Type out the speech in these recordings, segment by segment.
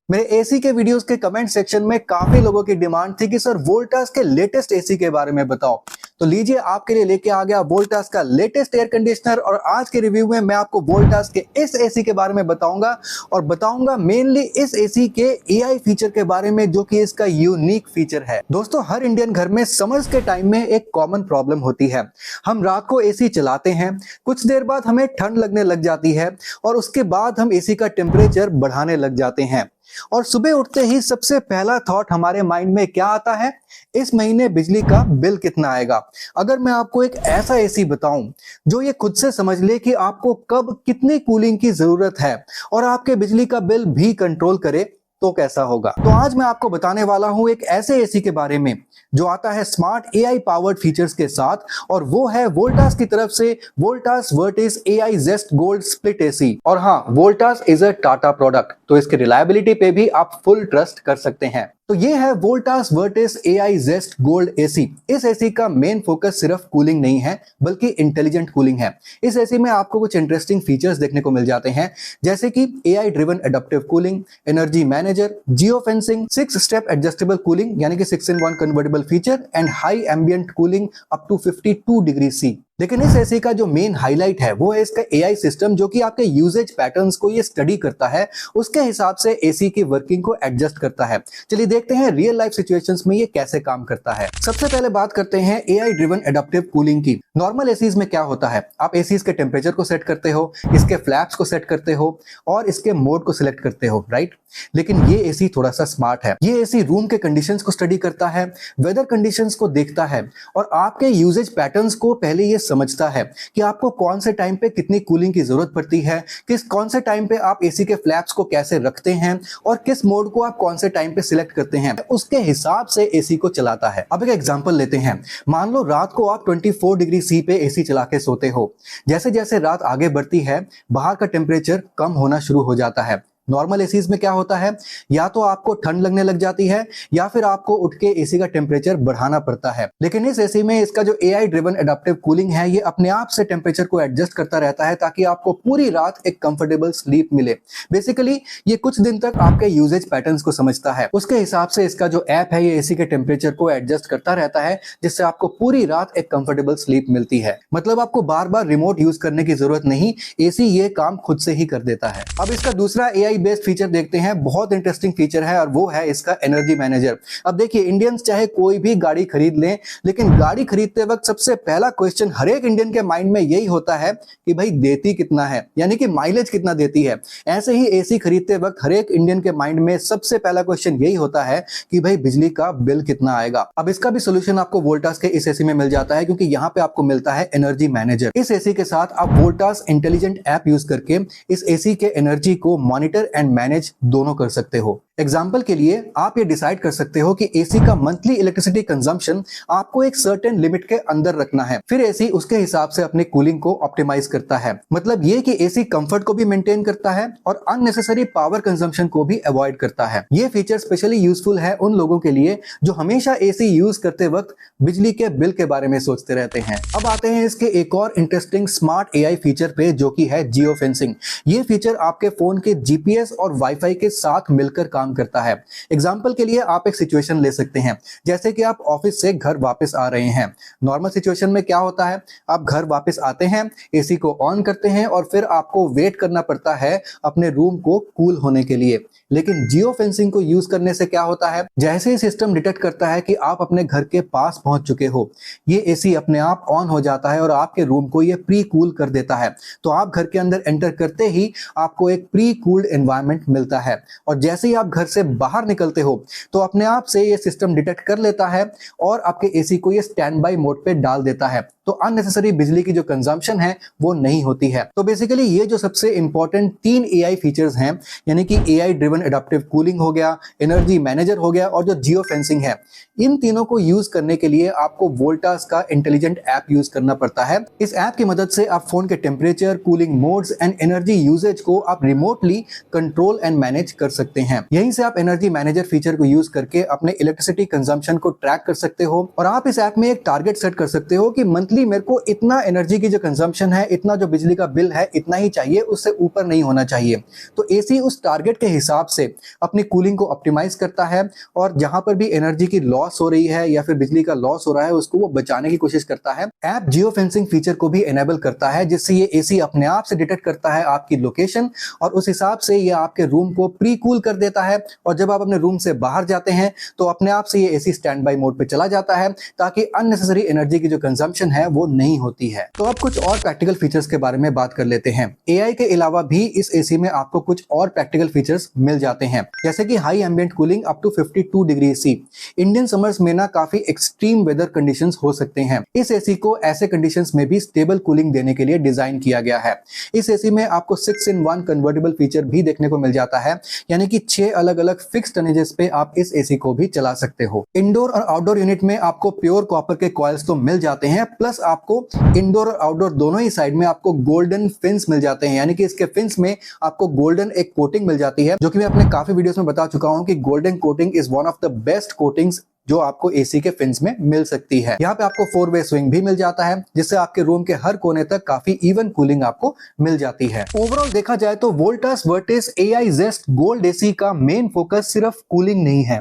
मेरे एसी के वीडियोस के कमेंट सेक्शन में काफी लोगों की डिमांड थी कि सर वोल्टास के लेटेस्ट एसी के बारे में बताओ। तो लीजिए आपके लिए लेके आ गया वोल्टास का लेटेस्ट एयर कंडीशनर। और आज के रिव्यू में मैं आपको वोल्टास के इस एसी के बारे में बताऊंगा और बताऊंगा मेनली इस एसी के एआई फीचर के बारे में, जो कि इसका यूनिक फीचर है। दोस्तों, हर इंडियन घर में समर्स के टाइम में एक कॉमन प्रॉब्लम होती है। हम रात को एसी चलाते हैं, कुछ देर बाद हमें ठंड लगने लग जाती है और उसके बाद हम एसी का टेम्परेचर बढ़ाने लग जाते हैं। और सुबह उठते ही सबसे पहला थॉट हमारे माइंड में क्या आता है? इस महीने बिजली का बिल कितना आएगा। अगर मैं आपको एक ऐसा एसी बताऊं जो ये खुद से समझ ले कि आपको कब कितनी कूलिंग की जरूरत है और आपके बिजली का बिल भी कंट्रोल करे, तो कैसा होगा? तो आज मैं आपको बताने वाला हूं एक ऐसे एसी के बारे में जो आता है स्मार्ट एआई पावर्ड फीचर्स के साथ, और वो है वोल्टास की तरफ से Voltas Vertis AI Zest Gold split AC. और हाँ, Voltas is a Tata product, तो इसकी रिलायबिलिटी पे भी आप फुल ट्रस्ट कर सकते हैं। तो ये है Voltas Vertis AI Zest Gold AC. इस एसी का मेन फोकस सिर्फ कूलिंग नहीं है, बल्कि इंटेलिजेंट कूलिंग है। इस एसी में आपको कुछ इंटरेस्टिंग फीचर्स देखने को मिल जाते हैं, जैसे कि AI driven adaptive cooling, energy manager, geofencing, 6 step adjustable cooling यानी कि 6-in-1 convertible feature, and high ambient cooling up to 52 degree C. लेकिन इस एसी का जो मेन हाईलाइट है वो है इसका एआई सिस्टम, जो कि आपके यूजेज पैटर्न्स को ये स्टडी करता है, उसके हिसाब से एसी की वर्किंग को एडजस्ट करता है। चलिए देखते हैं रियल लाइफ सिचुएशंस में ये कैसे काम करता है। सबसे पहले बात करते हैं एआई ड्रिवन एडाप्टिव कूलिंग की। नॉर्मल एसीज में क्या होता है, आप एसीज के टेम्परेचर को सेट करते हो, इसके फ्लैप्स को सेट करते हो और इसके मोड को सिलेक्ट करते हो, राइट? लेकिन ये एसी थोड़ा सा स्मार्ट है। ये एसी रूम के कंडीशंस को स्टडी करता है, वेदर कंडीशंस को देखता है और आपके यूजेज पैटर्न्स को पहले ये समझता है कि आपको कौन से टाइम पे कितनी कूलिंग की जरूरत पड़ती है, कौन से टाइम पे आप एसी के फ्लैप्स को कैसे रखते हैं और किस मोड को आप कौन से टाइम पे सिलेक्ट करते हैं, उसके हिसाब से एसी को चलाता है। अब एक एग्जांपल लेते हैं। मान लो रात को आप 24 डिग्री सी पे एसी चला के सोते हो। जैसे जैसे रात आगे बढ़ती है, बाहर का टेम्परेचर कम होना शुरू हो जाता है। नॉर्मल एसीज में क्या होता है, या तो आपको ठंड लगने लग जाती है या फिर आपको उठ के एसी का टेम्परेचर बढ़ाना पड़ता है। लेकिन इस एसी में इसका जो एआई ड्रिवन एडाप्टिव कूलिंग है, ये अपने आप से टेम्परेचर को एडजस्ट करता रहता है ताकि आपको पूरी रात एक कंफर्टेबल स्लीप मिले। बेसिकली ये कुछ दिन तक आपके यूजेज पैटर्न्स को समझता है, उसके हिसाब से इसका जो ऐप है ये एसी के टेम्परेचर को एडजस्ट करता रहता है, जिससे आपको पूरी रात एक कंफर्टेबल स्लीप मिलती है। मतलब आपको बार बार रिमोट यूज करने की जरूरत नहीं, एसी ये काम खुद से ही कर देता है। अब इसका दूसरा एआई बेस्ड फीचर देखते हैं। बहुत इंटरेस्टिंग फीचर है और वो है इसका एनर्जी मैनेजर। अब देखिए, इंडियंस चाहे कोई भी गाड़ी खरीद लें, लेकिन गाड़ी खरीदते वक्त सबसे पहला क्वेश्चन हर एक इंडियन के माइंड में यही होता है कि भाई देती कितना है, यानी कि माइलेज कितना देती है। ऐसे ही एसी खरीदते वक्त हर एक इंडियन के माइंड में सबसे पहला क्वेश्चन यही होता है कि भाई बिजली का बिल कितना आएगा। अब इसका भी सोल्यूशन आपको वोल्टास के इस एसी में मिल जाता है, क्योंकि यहाँ पे आपको मिलता है एनर्जी मैनेजर। इस एसी के साथ आप वोल्टास इंटेलिजेंट ऐप यूज करके इस एसी के एनर्जी को मॉनिटर एंड मैनेज दोनों कर सकते हो। एग्जाम्पल के लिए आप ये डिसाइड कर सकते हो कि एसी का मंथली इलेक्ट्रिसिटी कंजम्पशन आपको एक सर्टेन लिमिट के अंदर रखना है, फिर एसी उसके हिसाब से अपने कूलिंग को ऑप्टिमाइज करता है। मतलब ये कि एसी कंफर्ट को भी मेंटेन करता है और अननेसेसरी पावर कंजम्पशन को भी अवॉइड करता है। ये फीचर स्पेशली यूजफुल है उन लोगों के लिए जो हमेशा एसी यूज करते वक्त बिजली के बिल के बारे में सोचते रहते हैं। अब आते हैं इसके एक और इंटरेस्टिंग स्मार्ट एआई फीचर पे, जो कि है जियो फेंसिंग। ये फीचर आपके फोन के जीपीएस और वाईफाई के साथ मिलकर काम करता है। एग्जाम्पल के लिए आप एक सिचुएशन ले सकते हैं, जैसे कि आप ऑफिस से घर वापस आ रहे हैं। नॉर्मल सिचुएशन में क्या होता है, आप घर वापस आते हैं, एसी को ऑन करते हैं और फिर आपको वेट करना पड़ता है अपने रूम को कूल होने के लिए। लेकिन जियो फेंसिंग को यूज करने से क्या होता है, जैसे ही सिस्टम डिटेक्ट करता है कि आप अपने घर के पास पहुंच चुके हो, ये एसी अपने आप ऑन हो जाता है और आपके रूम को ये प्री कूल कर देता है। तो आप घर के अंदर एंटर करते ही आपको एक प्री कूल्ड एनवायरनमेंट मिलता है, और जैसे ही आप घर से बाहर निकलते हो तो अपने आप से ये सिस्टम डिटेक्ट कर लेता है और आपके एसी को ये स्टैंड बाय मोड पे डाल देता है। तो अननेसेसरी बिजली की जो कंजम्पशन है वो नहीं होती है। तो बेसिकली ये जो सबसे इंपॉर्टेंट 3 एआई फीचर्स हैं, यानी कि एआई ड्रिवन एडाप्टिव कूलिंग हो गया, एनर्जी मैनेजर हो गया और जो जियो फेंसिंग है, इन तीनों को यूज करने के लिए आपको वोल्टास का इंटेलिजेंट ऐप यूज करना पड़ता है। इस ऐप की मदद से आप फोन के temperature, cooling modes and energy usage को आप रिमोटली कंट्रोल एंड मैनेज कर सकते हैं। यहीं से आप एनर्जी मैनेजर फीचर को यूज करके अपने इलेक्ट्रिसिटी कंजम्पशन को ट्रैक कर सकते हो और आप इस ऐप में एक टारगेट सेट कर सकते हो कि मंथली मेरे को इतना एनर्जी की जो कंजम्पशन है, इतना जो बिजली का बिल है, इतना ही चाहिए, उससे ऊपर नहीं होना चाहिए। तो एसी उस टारगेट के हिसाब से अपनी कूलिंग को ऑप्टिमाइज करता है और जहां पर भी एनर्जी की लॉस हो रही है या फिर बिजली का लॉस हो रहा है उसको वो बचाने की कोशिश करता है। ऐप जियो फेंसिंग फीचर को भी एनेबल करता है जिससे ये एसी अपने आप से डिटेक्ट करता है आपकी लोकेशन और उस हिसाब से ये आपके रूम को प्री कूल कर देता है और जब आप अपने रूम से बाहर जाते हैं तो अपने आप से ये एसी स्टैंड बाय मोड पे चला जाता है ताकि अननेसेसरी एनर्जी की जो कंजम्पशन है वो नहीं होती है। तो अब कुछ और प्रैक्टिकल फीचर्स के बारे में बात कर लेते हैं। एआई के अलावा भी इस एसी में आपको कुछ और प्रैक्टिकल फीचर्स मिल जाते हैं जैसे कि high ambient cooling up to 52 degree C. Indian summers में ना काफी एक्सट्रीम वेदर कंडीशंस हो सकते हैं। इस एसी को ऐसे कंडीशंस में भी स्टेबल कूलिंग देने के लिए डिजाइन किया गया है। इस एसी में आपको 6-in-1 कन्वर्टेबल फीचर भी देखने को मिल जाता है, यानी कि 6 अलग अलग फिक्स टनेजेस पे आप इस एसी को भी चला सकते हो। इंडोर और आउटडोर यूनिट में आपको प्योर कॉपर के कॉइल्स तो मिल जाते हैं, प्लस आपको इंडोर और आउटडोर दोनों ही साइड में आपको गोल्डन फिन्स मिल जाते हैं, यानी कि इसके फिन्स में आपको गोल्डन एक कोटिंग मिल जाती है, जो कि मैं अपने काफी वीडियोस में बता चुका हूं कि golden coating is one of the best coatings जो आपको एसी के फिन्स में मिल सकती है। यहाँ पे आपको 4-वे स्विंग भी मिल जाता है जिससे आपके रूम के हर कोने तक काफी इवन कूलिंग आपको मिल जाती है। ओवरऑल देखा जाए तो Voltas Vertis AI Zest gold AC का मेन फोकस सिर्फ कूलिंग नहीं है,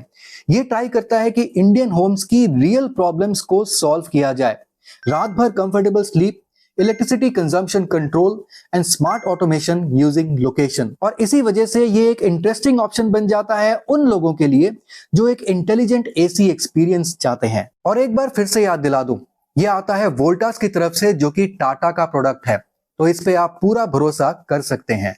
ये ट्राई करता है कि इंडियन होम्स की रियल प्रॉब्लम्स को सॉल्व किया जाए। रात भर comfortable sleep, electricity consumption control and smart automation using location. और इसी वजह से ये एक इंटरेस्टिंग ऑप्शन बन जाता है उन लोगों के लिए जो एक इंटेलिजेंट एसी एक्सपीरियंस चाहते हैं। और एक बार फिर से याद दिला दूं, ये आता है वोल्टास की तरफ से जो कि टाटा का प्रोडक्ट है, तो इस पे आप पूरा भरोसा कर सकते हैं।